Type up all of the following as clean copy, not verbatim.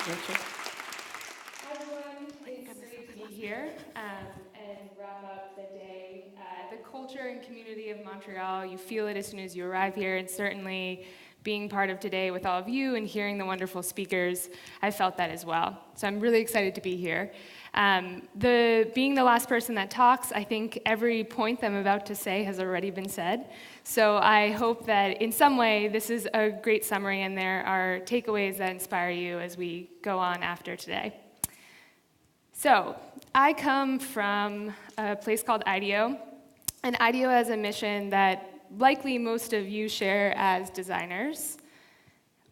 Rachel. Hi, everyone. It's great to be here and wrap up the day. The culture and community of Montreal, you feel it as soon as you arrive here, and certainly being part of today with all of you and hearing the wonderful speakers, I felt that as well. So I'm really excited to be here. Being the last person that talks, I think every point that I'm about to say has already been said. So I hope that in some way this is a great summary and there are takeaways that inspire you as we go on after today. So I come from a place called IDEO, and IDEO has a mission that likely most of you share as designers.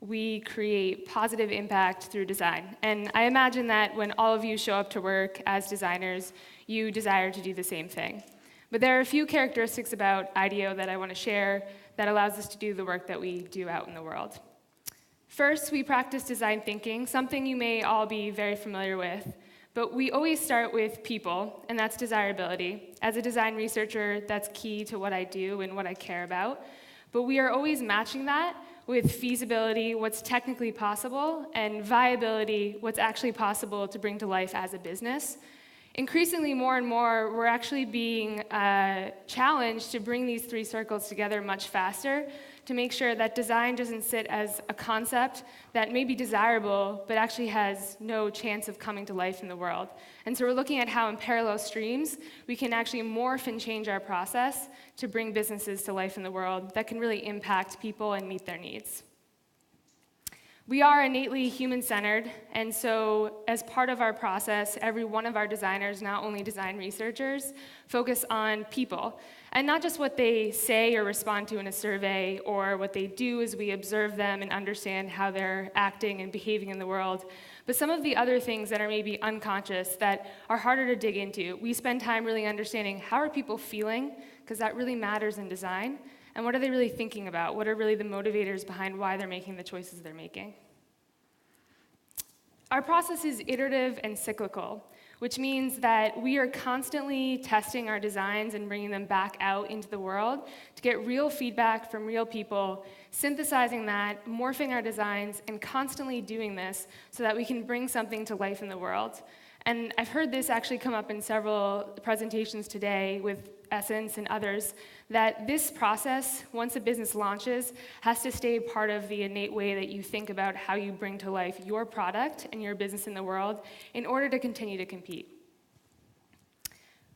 We create positive impact through design. And I imagine that when all of you show up to work as designers, you desire to do the same thing. But there are a few characteristics about IDEO that I want to share that allows us to do the work that we do out in the world. First, we practice design thinking, something you may all be very familiar with. But we always start with people, and that's desirability. As a design researcher, that's key to what I do and what I care about. But we are always matching that with feasibility, what's technically possible, and viability, what's actually possible to bring to life as a business. Increasingly, more and more, we're actually being challenged to bring these three circles together much faster to make sure that design doesn't sit as a concept that may be desirable, but actually has no chance of coming to life in the world. And so we're looking at how in parallel streams, we can actually morph and change our process to bring businesses to life in the world that can really impact people and meet their needs. We are innately human-centered, and so as part of our process, every one of our designers, not only design researchers, focus on people. And not just what they say or respond to in a survey, or what they do as we observe them and understand how they're acting and behaving in the world, but some of the other things that are maybe unconscious that are harder to dig into. We spend time really understanding how are people feeling, because that really matters in design, and what are they really thinking about? What are really the motivators behind why they're making the choices they're making? Our process is iterative and cyclical, which means that we are constantly testing our designs and bringing them back out into the world to get real feedback from real people, synthesizing that, morphing our designs, and constantly doing this so that we can bring something to life in the world. And I've heard this actually come up in several presentations today with Essence and others, that this process, once a business launches, has to stay part of the innate way that you think about how you bring to life your product and your business in the world in order to continue to compete.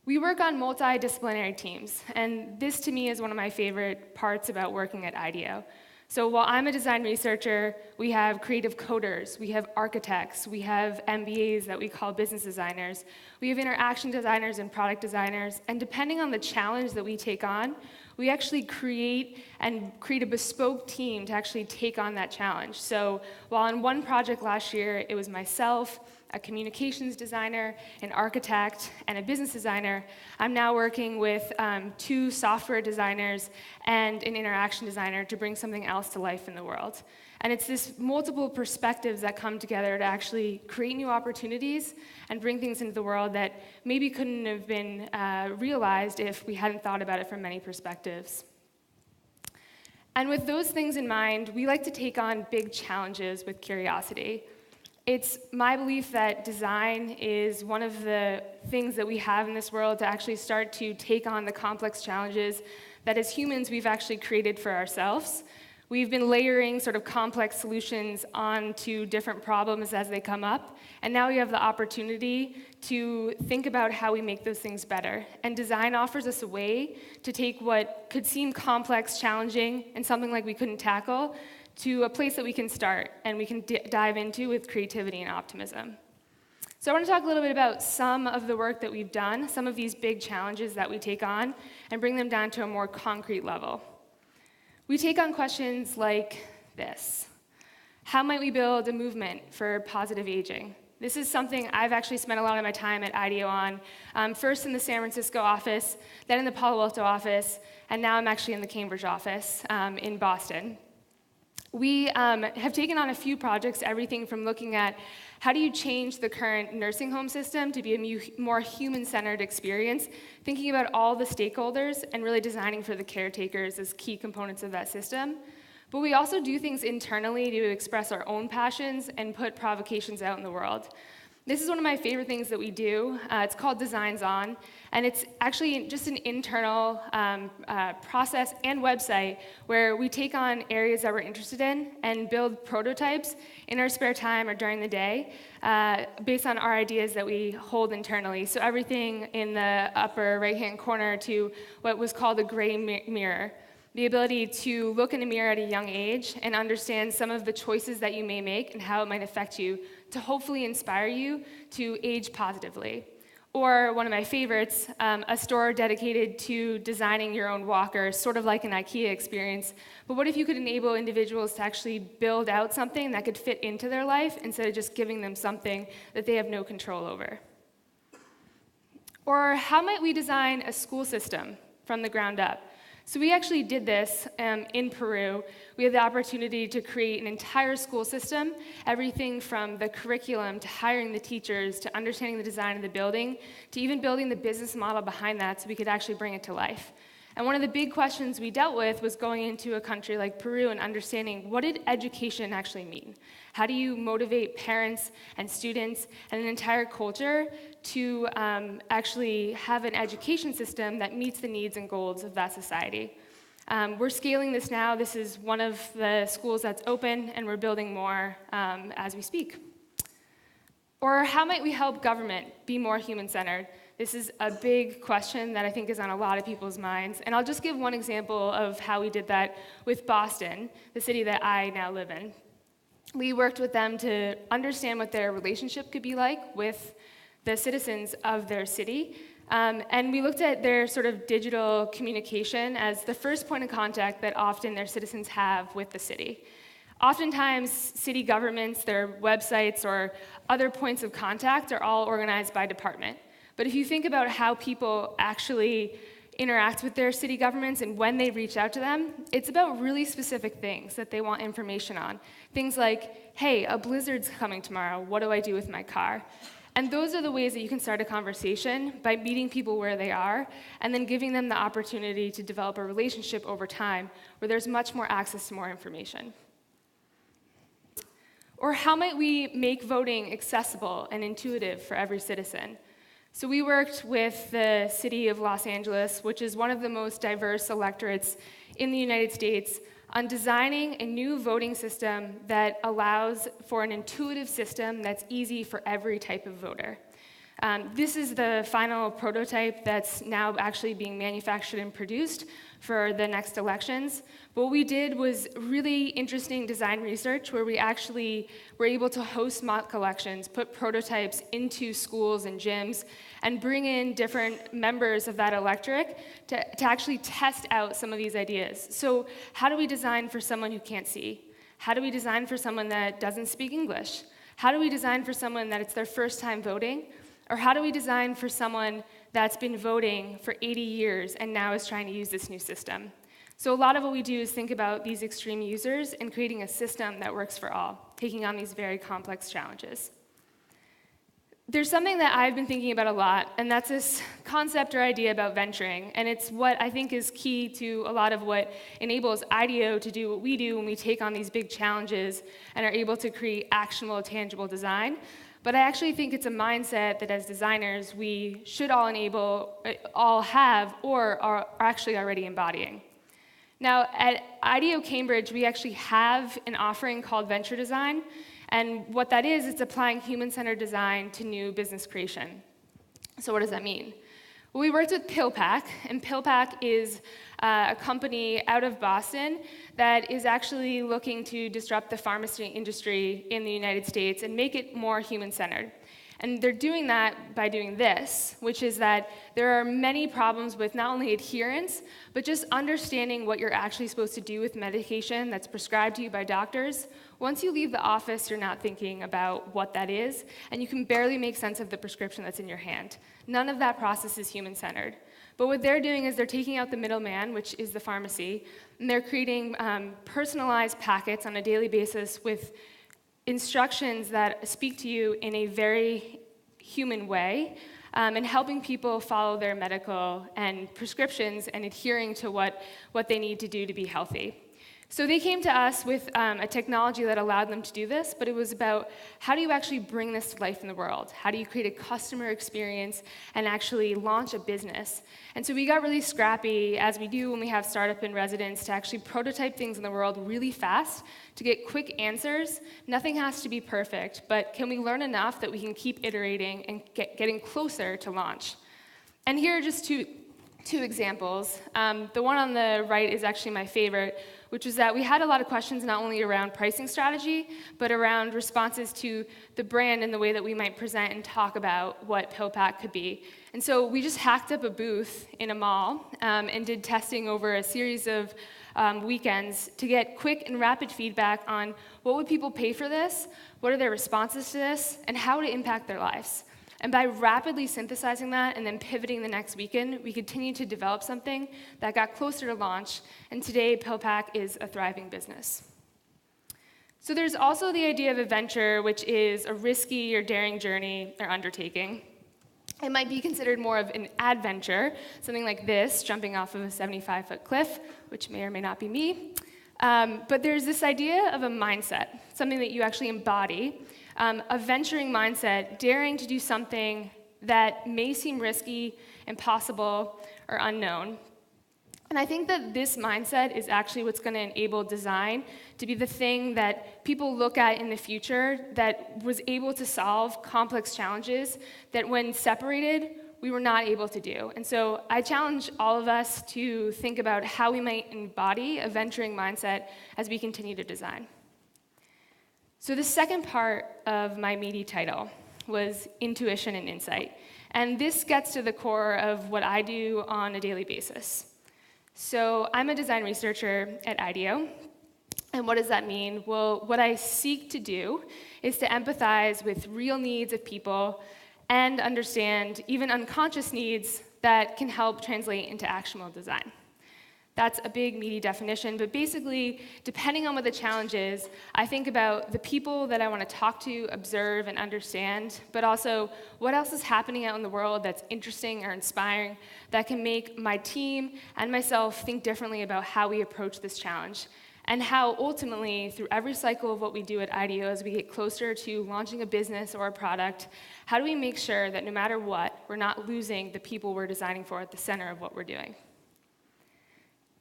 We work on multi-disciplinary teams, and this to me is one of my favorite parts about working at IDEO. So while I'm a design researcher, we have creative coders, we have architects, we have MBAs that we call business designers, we have interaction designers and product designers, and depending on the challenge that we take on, we actually create a bespoke team to actually take on that challenge. So while on one project last year, it was myself, a communications designer, an architect, and a business designer, I'm now working with 2 software designers and an interaction designer to bring something else to life in the world. And it's this multiple perspectives that come together to actually create new opportunities and bring things into the world that maybe couldn't have been realized if we hadn't thought about it from many perspectives. And with those things in mind, we like to take on big challenges with curiosity. It's my belief that design is one of the things that we have in this world to actually start to take on the complex challenges that as humans we've actually created for ourselves. We've been layering sort of complex solutions onto different problems as they come up, and now we have the opportunity to think about how we make those things better. And design offers us a way to take what could seem complex, challenging, and something like we couldn't tackle, to a place that we can start and we can dive into with creativity and optimism. So I want to talk a little bit about some of the work that we've done, some of these big challenges that we take on, and bring them down to a more concrete level. We take on questions like this. How might we build a movement for positive aging? This is something I've actually spent a lot of my time at IDEO on, first in the San Francisco office, then in the Palo Alto office, and now I'm actually in the Cambridge office in Boston. We have taken on a few projects, everything from looking at how do you change the current nursing home system to be a more human-centered experience, thinking about all the stakeholders and really designing for the caretakers as key components of that system. But we also do things internally to express our own passions and put provocations out in the world. This is one of my favorite things that we do. It's called Designs On, and it's actually just an internal process and website where we take on areas that we're interested in and build prototypes in our spare time or during the day based on our ideas that we hold internally. So everything in the upper right-hand corner to what was called a gray mirror. The ability to look in a mirror at a young age and understand some of the choices that you may make and how it might affect you to hopefully inspire you to age positively. Or one of my favorites, a store dedicated to designing your own walker, sort of like an IKEA experience. But what if you could enable individuals to actually build out something that could fit into their life instead of just giving them something that they have no control over? Or how might we design a school system from the ground up? So we actually did this in Peru. We had the opportunity to create an entire school system, everything from the curriculum to hiring the teachers to understanding the design of the building to even building the business model behind that so we could actually bring it to life. And one of the big questions we dealt with was going into a country like Peru and understanding, what did education actually mean? How do you motivate parents and students and an entire culture to actually have an education system that meets the needs and goals of that society? We're scaling this now. This is one of the schools that's open, and we're building more as we speak. Or how might we help government be more human-centered? This is a big question that I think is on a lot of people's minds. And I'll just give one example of how we did that with Boston, the city that I now live in. We worked with them to understand what their relationship could be like with the citizens of their city. And we looked at their sort of digital communication as the first point of contact that often their citizens have with the city. Oftentimes, city governments, their websites, or other points of contact are all organized by department. But if you think about how people actually interact with their city governments and when they reach out to them, it's about really specific things that they want information on. Things like, hey, a blizzard's coming tomorrow, what do I do with my car? And those are the ways that you can start a conversation, by meeting people where they are and then giving them the opportunity to develop a relationship over time where there's much more access to more information. Or how might we make voting accessible and intuitive for every citizen? So we worked with the city of Los Angeles, which is one of the most diverse electorates in the United States, on designing a new voting system that allows for an intuitive system that's easy for every type of voter. This is the final prototype that's now actually being manufactured and produced for the next elections. What we did was really interesting design research where we actually were able to host mock elections, put prototypes into schools and gyms, and bring in different members of that electorate to actually test out some of these ideas. So how do we design for someone who can't see? How do we design for someone that doesn't speak English? How do we design for someone that it's their first time voting? Or how do we design for someone that's been voting for 80 years and now is trying to use this new system? So a lot of what we do is think about these extreme users and creating a system that works for all, taking on these very complex challenges. There's something that I've been thinking about a lot, and that's this concept or idea about venturing. And it's what I think is key to a lot of what enables IDEO to do what we do when we take on these big challenges and are able to create actionable, tangible design. But I actually think it's a mindset that as designers, we should all have, or are actually already embodying. Now, at IDEO Cambridge, we actually have an offering called Venture Design. And what that is, it's applying human-centered design to new business creation. So what does that mean? Well, we worked with PillPack, and PillPack is a company out of Boston that is actually looking to disrupt the pharmacy industry in the United States and make it more human-centered. And they're doing that by doing this, which is that there are many problems with not only adherence, but just understanding what you're actually supposed to do with medication that's prescribed to you by doctors. Once you leave the office, you're not thinking about what that is, and you can barely make sense of the prescription that's in your hand. None of that process is human-centered. But what they're doing is they're taking out the middleman, which is the pharmacy, and they're creating personalized packets on a daily basis with instructions that speak to you in a very human way, and helping people follow their medical and prescriptions and adhering to what they need to do to be healthy. So they came to us with a technology that allowed them to do this, but it was about how do you actually bring this to life in the world? How do you create a customer experience and actually launch a business? And so we got really scrappy, as we do when we have startup in residence, to actually prototype things in the world really fast, to get quick answers. Nothing has to be perfect, but can we learn enough that we can keep iterating and getting closer to launch? And here are just two examples. The one on the right is actually my favorite, which was that we had a lot of questions not only around pricing strategy, but around responses to the brand and the way that we might present and talk about what PillPack could be. And so we just hacked up a booth in a mall and did testing over a series of weekends to get quick and rapid feedback on what would people pay for this, what are their responses to this, and how would it impact their lives. And by rapidly synthesizing that and then pivoting the next weekend, we continued to develop something that got closer to launch, and today PillPack is a thriving business. So there's also the idea of a venture, which is a risky or daring journey or undertaking. It might be considered more of an adventure, something like this, jumping off of a 75-foot cliff, which may or may not be me. But there's this idea of a mindset, something that you actually embody, a venturing mindset, daring to do something that may seem risky, impossible, or unknown. And I think that this mindset is actually what's going to enable design to be the thing that people look at in the future that was able to solve complex challenges that when separated, we were not able to do. And so I challenge all of us to think about how we might embody a venturing mindset as we continue to design. So the second part of my meaty title was intuition and insight. And this gets to the core of what I do on a daily basis. So I'm a design researcher at IDEO. And what does that mean? Well, what I seek to do is to empathize with real needs of people and understand even unconscious needs that can help translate into actionable design. That's a big, meaty definition, but basically, depending on what the challenge is, I think about the people that I want to talk to, observe, and understand, but also what else is happening out in the world that's interesting or inspiring that can make my team and myself think differently about how we approach this challenge, and how ultimately, through every cycle of what we do at IDEO, as we get closer to launching a business or a product, how do we make sure that no matter what, we're not losing the people we're designing for at the center of what we're doing?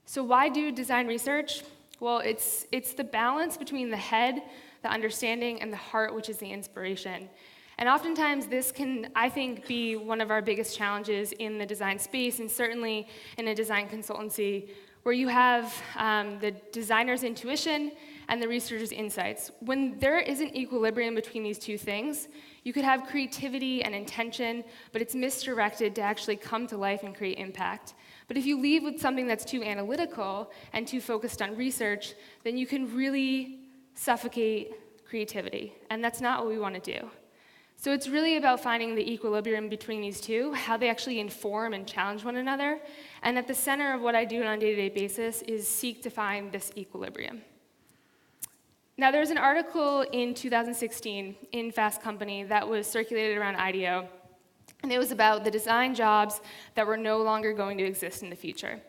So why do design research? Well, it's the balance between the head, the understanding, and the heart, which is the inspiration. And oftentimes this can, I think, be one of our biggest challenges in the design space, and certainly in a design consultancy, where you have the designer's intuition and the researcher's insights. When there isn't equilibrium between these two things, you could have creativity and intention, but it's misdirected to actually come to life and create impact. But if you leave with something that's too analytical and too focused on research, then you can really suffocate creativity, and that's not what we want to do. So it's really about finding the equilibrium between these two, how they actually inform and challenge one another, and at the center of what I do on a day-to-day basis is seek to find this equilibrium. Now, there's an article in 2016 in Fast Company that was circulated around IDEO, and it was about the design jobs that were no longer going to exist in the future.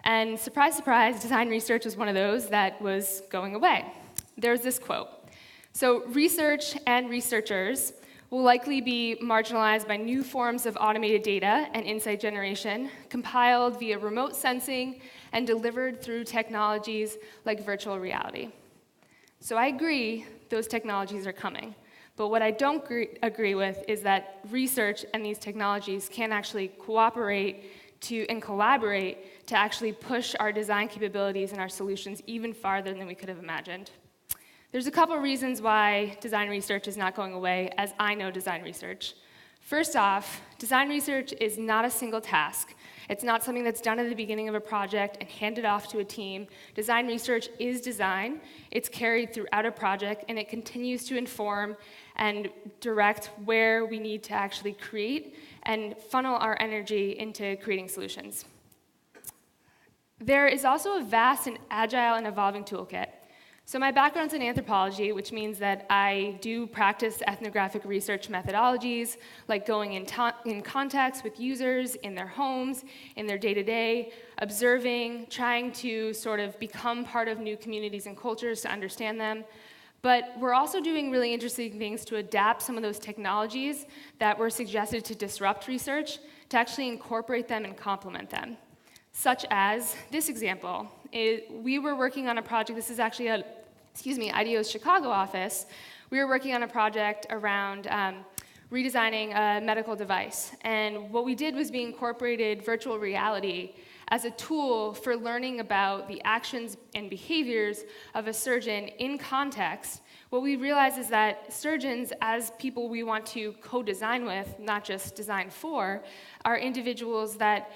And surprise, surprise, design research was one of those that was going away. There's this quote. So research and researchers will likely be marginalized by new forms of automated data and insight generation, compiled via remote sensing and delivered through technologies like virtual reality. So I agree those technologies are coming. But what I don't agree with is that research and these technologies can actually cooperate and collaborate to actually push our design capabilities and our solutions even farther than we could have imagined. There's a couple reasons why design research is not going away, as I know design research. First off, design research is not a single task. It's not something that's done at the beginning of a project and handed off to a team. Design research is design. It's carried throughout a project, and it continues to inform and direct where we need to actually create and funnel our energy into creating solutions. There is also a vast and agile and evolving toolkit. So my background's in anthropology, which means that I do practice ethnographic research methodologies, like going in context with users in their homes, in their day-to-day, observing, trying to sort of become part of new communities and cultures to understand them. But we're also doing really interesting things to adapt some of those technologies that were suggested to disrupt research to actually incorporate them and complement them. Such as this example. We were working on a project, this is actually IDEO's Chicago office. We were working on a project around redesigning a medical device. And what we did was we incorporated virtual reality as a tool for learning about the actions and behaviors of a surgeon in context. What we realized is that surgeons, as people we want to co-design with, not just design for, are individuals that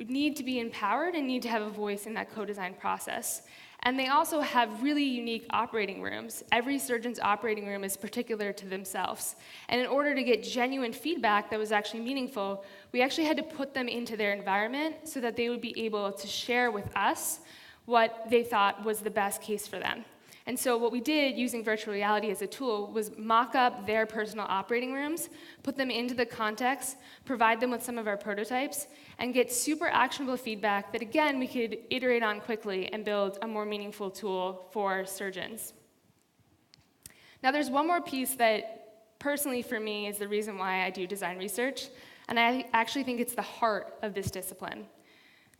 need to be empowered and need to have a voice in that co-design process. And they also have really unique operating rooms. Every surgeon's operating room is particular to themselves. And in order to get genuine feedback that was actually meaningful, we actually had to put them into their environment so that they would be able to share with us what they thought was the best case for them. And so what we did, using virtual reality as a tool, was mock up their personal operating rooms, put them into the context, provide them with some of our prototypes, and get super actionable feedback that, again, we could iterate on quickly and build a more meaningful tool for surgeons. Now, there's one more piece that, personally for me, is the reason why I do design research, and I actually think it's the heart of this discipline.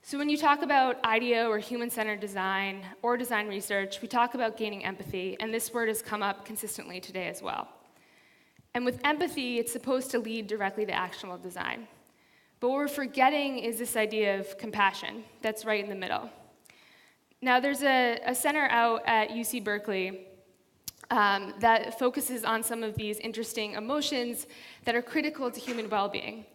So when you talk about IDEO or human-centered design or design research, we talk about gaining empathy, and this word has come up consistently today as well. And with empathy, it's supposed to lead directly to actionable design. But what we're forgetting is this idea of compassion that's right in the middle. Now, there's a center out at UC Berkeley that focuses on some of these interesting emotions that are critical to human well-being.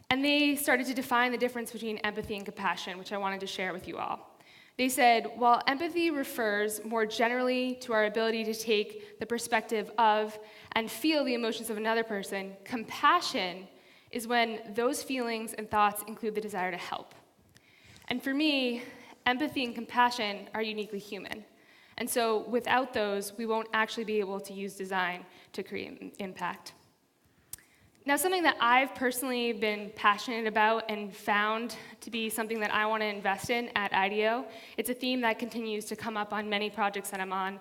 And they started to define the difference between empathy and compassion, which I wanted to share with you all. They said, while empathy refers more generally to our ability to take the perspective of and feel the emotions of another person, compassion is when those feelings and thoughts include the desire to help. And for me, empathy and compassion are uniquely human. And so without those, we won't actually be able to use design to create impact. Now, something that I've personally been passionate about and found to be something that I want to invest in at IDEO, it's a theme that continues to come up on many projects that I'm on,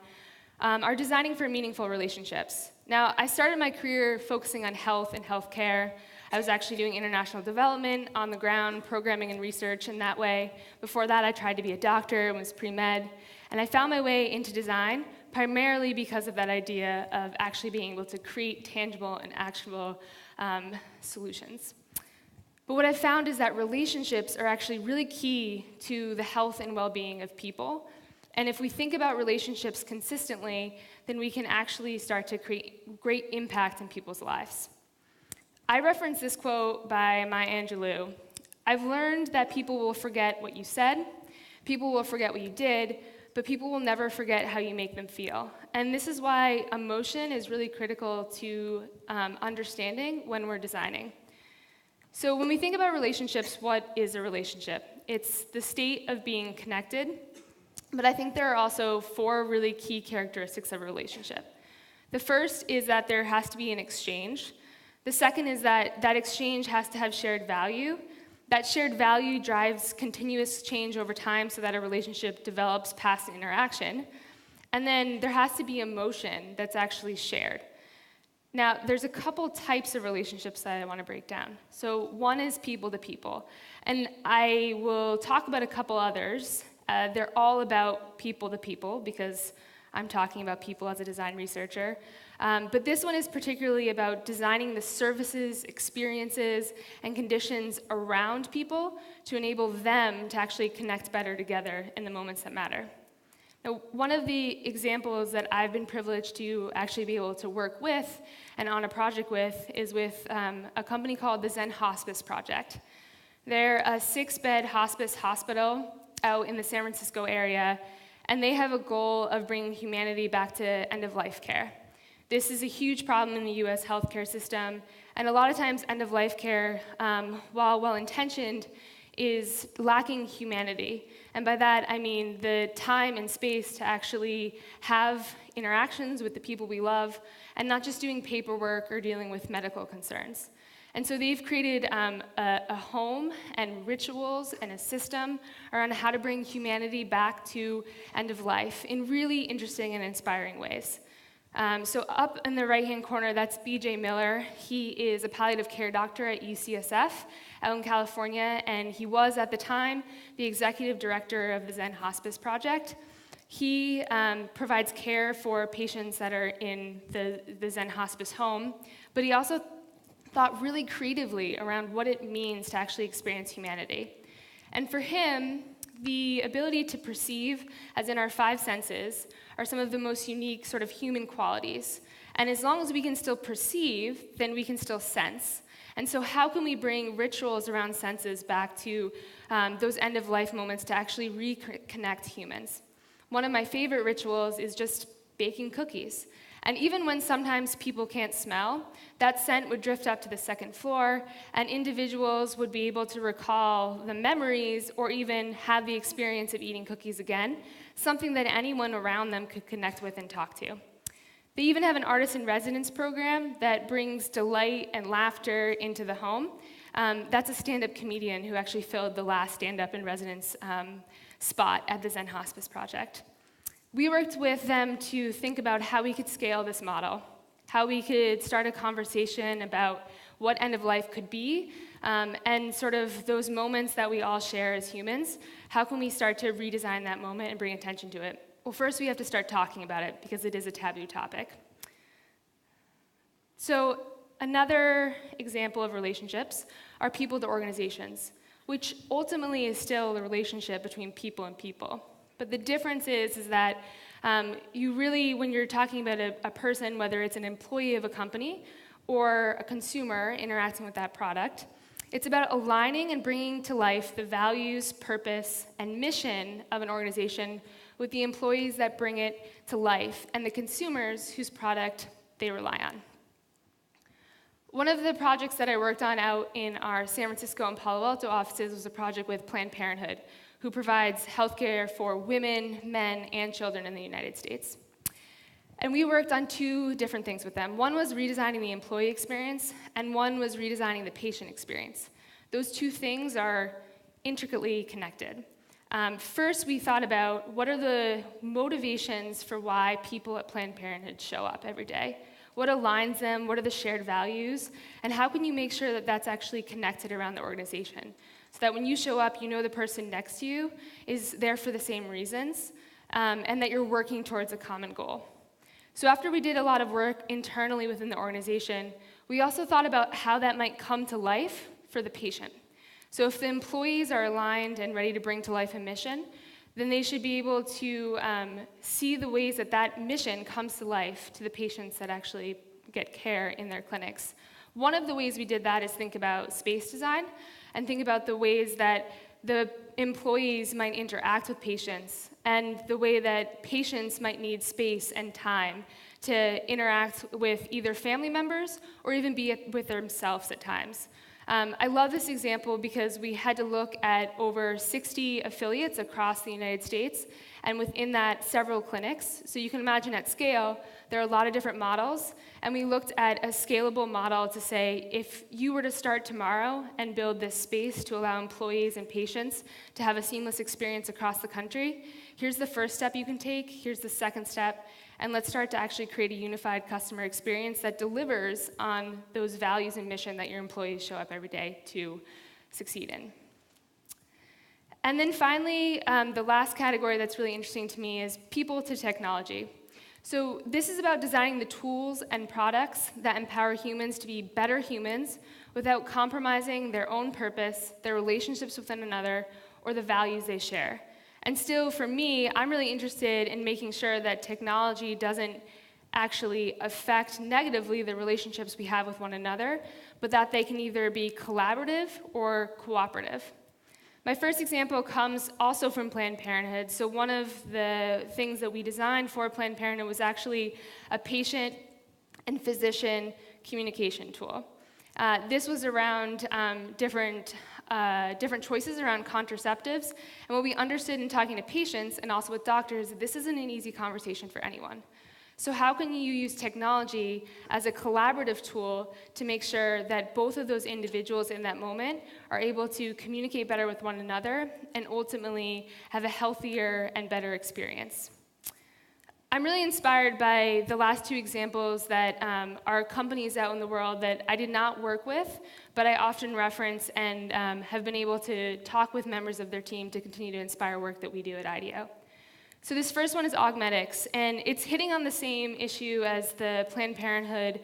are designing for meaningful relationships. Now, I started my career focusing on health and healthcare. I was actually doing international development on the ground, programming and research in that way. Before that, I tried to be a doctor and was pre-med. And I found my way into design primarily because of that idea of actually being able to create tangible and actionable solutions. But what I've found is that relationships are actually really key to the health and well-being of people. And if we think about relationships consistently, then we can actually start to create great impact in people's lives. I reference this quote by Maya Angelou. I've learned that people will forget what you said, people will forget what you did, but people will never forget how you make them feel. And this is why emotion is really critical to understanding when we're designing. So when we think about relationships, what is a relationship? It's the state of being connected, but I think there are also 4 really key characteristics of a relationship. The first is that there has to be an exchange. The second is that that exchange has to have shared value. That shared value drives continuous change over time so that a relationship develops past an interaction. And then there has to be emotion that's actually shared. Now, there's a couple types of relationships that I want to break down. So one is people to people. And I will talk about a couple others. They're all about people to people because I'm talking about people as a design researcher. But this one is particularly about designing the services, experiences, and conditions around people to enable them to actually connect better together in the moments that matter. Now, one of the examples that I've been privileged to actually be able to work with and on a project with is with a company called the Zen Hospice Project. They're a 6-bed hospice hospital out in the San Francisco area, and they have a goal of bringing humanity back to end-of-life care. This is a huge problem in the US healthcare system, and a lot of times end-of-life care, while well-intentioned, is lacking humanity. And by that, I mean the time and space to actually have interactions with the people we love, and not just doing paperwork or dealing with medical concerns. And so they've created a home and rituals and a system around how to bring humanity back to end of life in really interesting and inspiring ways. So up in the right-hand corner, that's B.J. Miller. He is a palliative care doctor at UCSF out in California, and he was, at the time, the executive director of the Zen Hospice Project. He provides care for patients that are in the Zen Hospice home, but he also thought really creatively around what it means to actually experience humanity. And for him, the ability to perceive, as in our five senses, are some of the most unique sort of human qualities. And as long as we can still perceive, then we can still sense. And so how can we bring rituals around senses back to those end-of-life moments to actually reconnect humans? One of my favorite rituals is just baking cookies. And even when sometimes people can't smell, that scent would drift up to the second floor, and individuals would be able to recall the memories or even have the experience of eating cookies again, something that anyone around them could connect with and talk to. They even have an artist-in-residence program that brings delight and laughter into the home. That's a stand-up comedian who actually filled the last stand-up-in-residence spot at the Zen Hospice Project. We worked with them to think about how we could scale this model, how we could start a conversation about what end of life could be, and sort of those moments that we all share as humans. How can we start to redesign that moment and bring attention to it? Well, first we have to start talking about it because it is a taboo topic. So another example of relationships are people to organizations, which ultimately is still the relationship between people and people. But the difference is that you really, when you're talking about a person, whether it's an employee of a company or a consumer interacting with that product, it's about aligning and bringing to life the values, purpose, and mission of an organization with the employees that bring it to life and the consumers whose product they rely on. One of the projects that I worked on out in our San Francisco and Palo Alto offices was a project with Planned Parenthood, who provides healthcare for women, men, and children in the United States. And we worked on two different things with them. One was redesigning the employee experience, and one was redesigning the patient experience. Those two things are intricately connected. First, we thought about what are the motivations for why people at Planned Parenthood show up every day? What aligns them? What are the shared values? And how can you make sure that that's actually connected around the organization? So that when you show up, you know the person next to you is there for the same reasons, and that you're working towards a common goal. So after we did a lot of work internally within the organization, we also thought about how that might come to life for the patient. So if the employees are aligned and ready to bring to life a mission, then they should be able to see the ways that that mission comes to life to the patients that actually get care in their clinics. One of the ways we did that is think about space design and think about the ways that the employees might interact with patients and the way that patients might need space and time to interact with either family members or even be with themselves at times. I love this example because we had to look at over 60 affiliates across the United States, and within that, several clinics. So you can imagine at scale, there are a lot of different models, and we looked at a scalable model to say, if you were to start tomorrow and build this space to allow employees and patients to have a seamless experience across the country, here's the first step you can take, here's the second step, and let's start to actually create a unified customer experience that delivers on those values and mission that your employees show up every day to succeed in. And then finally, the last category that's really interesting to me is people to technology. So this is about designing the tools and products that empower humans to be better humans without compromising their own purpose, their relationships with one another, or the values they share. And still, for me, I'm really interested in making sure that technology doesn't actually affect negatively the relationships we have with one another, but that they can either be collaborative or cooperative. My first example comes also from Planned Parenthood. So one of the things that we designed for Planned Parenthood was actually a patient and physician communication tool. This was around different different choices around contraceptives. And what we understood in talking to patients and also with doctors, this isn't an easy conversation for anyone. So how can you use technology as a collaborative tool to make sure that both of those individuals in that moment are able to communicate better with one another and ultimately have a healthier and better experience? I'm really inspired by the last two examples that are companies out in the world that I did not work with, but I often reference and have been able to talk with members of their team to continue to inspire work that we do at IDEO. So this first one is Augmetics, and it's hitting on the same issue as the Planned Parenthood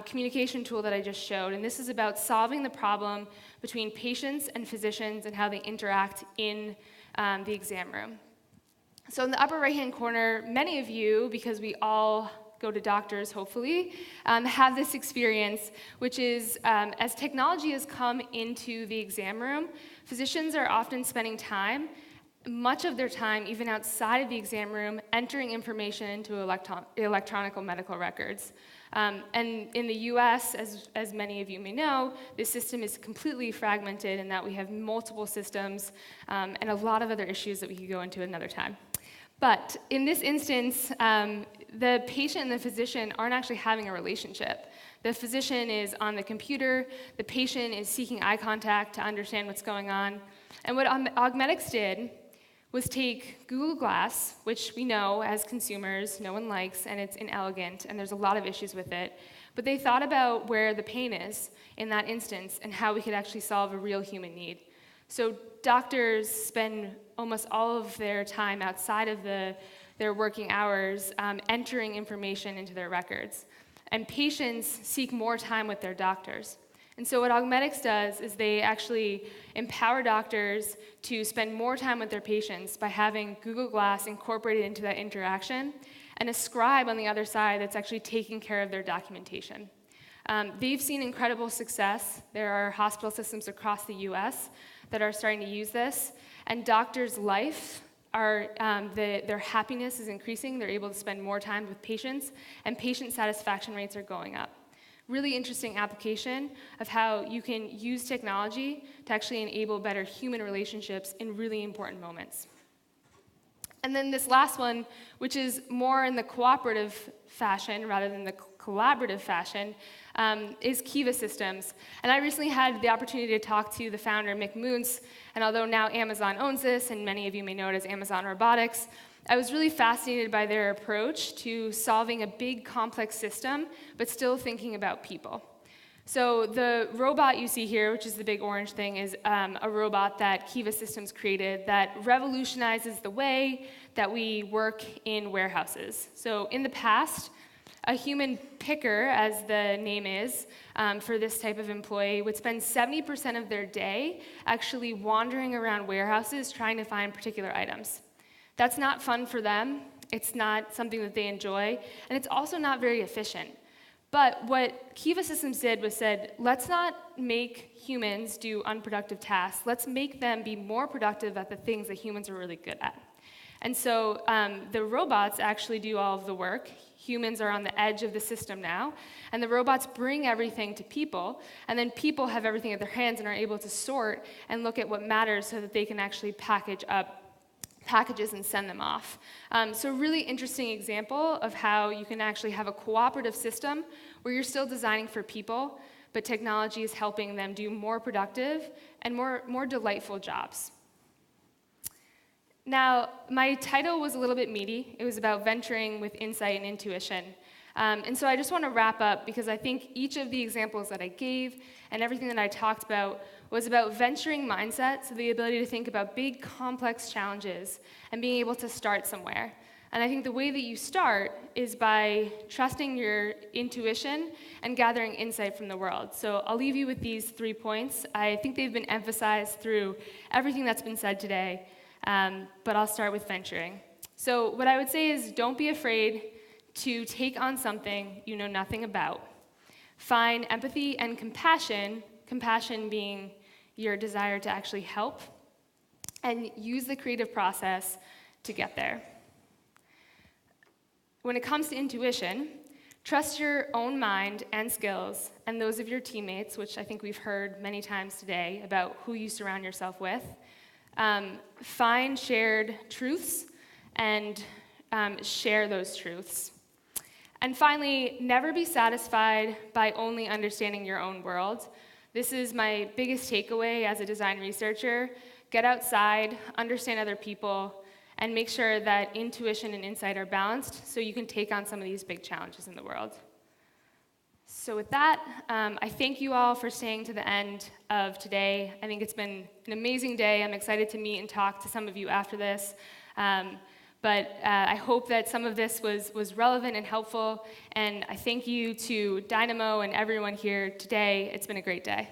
communication tool that I just showed, and this is about solving the problem between patients and physicians and how they interact in the exam room. So in the upper right-hand corner, many of you, because we all go to doctors, hopefully, have this experience, which is as technology has come into the exam room, physicians are often spending time, much of their time, even outside of the exam room, entering information into electronic medical records. And in the US, as many of you may know, this system is completely fragmented in that we have multiple systems and a lot of other issues that we could go into another time. But in this instance, the patient and the physician aren't actually having a relationship. The physician is on the computer, the patient is seeking eye contact to understand what's going on. And what Augmetics did was take Google Glass, which we know as consumers no one likes, and it's inelegant, and there's a lot of issues with it, but they thought about where the pain is in that instance and how we could actually solve a real human need. So doctors spend almost all of their time outside of their working hours entering information into their records. And patients seek more time with their doctors. And so what Augmetics does is they actually empower doctors to spend more time with their patients by having Google Glass incorporated into that interaction and a scribe on the other side that's actually taking care of their documentation. They've seen incredible success. There are hospital systems across the US that are starting to use this, and doctors' life their happiness is increasing. They're able to spend more time with patients, and patient satisfaction rates are going up. Really interesting application of how you can use technology to actually enable better human relationships in really important moments. And then this last one, which is more in the cooperative fashion rather than the collaborative fashion, is Kiva Systems. And I recently had the opportunity to talk to the founder, Mick Moons, and although now Amazon owns this, and many of you may know it as Amazon Robotics, I was really fascinated by their approach to solving a big, complex system, but still thinking about people. So the robot you see here, which is the big orange thing, is a robot that Kiva Systems created that revolutionizes the way that we work in warehouses. So in the past, a human picker, as the name is, for this type of employee, would spend 70% of their day actually wandering around warehouses trying to find particular items. That's not fun for them, it's not something that they enjoy, and it's also not very efficient. But what Kiva Systems did was said, let's not make humans do unproductive tasks, let's make them be more productive at the things that humans are really good at. And so the robots actually do all of the work. Humans are on the edge of the system now, and the robots bring everything to people, and then people have everything at their hands and are able to sort and look at what matters so that they can actually package up packages and send them off. So a really interesting example of how you can actually have a cooperative system where you're still designing for people, but technology is helping them do more productive and more delightful jobs. Now, my title was a little bit meaty. It was about venturing with insight and intuition. And so I just want to wrap up because I think each of the examples that I gave and everything that I talked about was about venturing mindset, so the ability to think about big, complex challenges and being able to start somewhere. And I think the way that you start is by trusting your intuition and gathering insight from the world. So I'll leave you with these 3 points. I think they've been emphasized through everything that's been said today, but I'll start with venturing. So what I would say is don't be afraid to take on something you know nothing about. Find empathy and compassion, compassion being your desire to actually help, and use the creative process to get there. When it comes to intuition, Trust your own mind and skills and those of your teammates, which I think we've heard many times today about who you surround yourself with. Find shared truths and share those truths. And finally, never be satisfied by only understanding your own world. This is my biggest takeaway as a design researcher. Get outside, understand other people, and make sure that intuition and insight are balanced so you can take on some of these big challenges in the world. So with that, I thank you all for staying to the end of today. I think it's been an amazing day. I'm excited to meet and talk to some of you after this. But I hope that some of this was relevant and helpful, and I thank you to Dynamo and everyone here today. It's been a great day.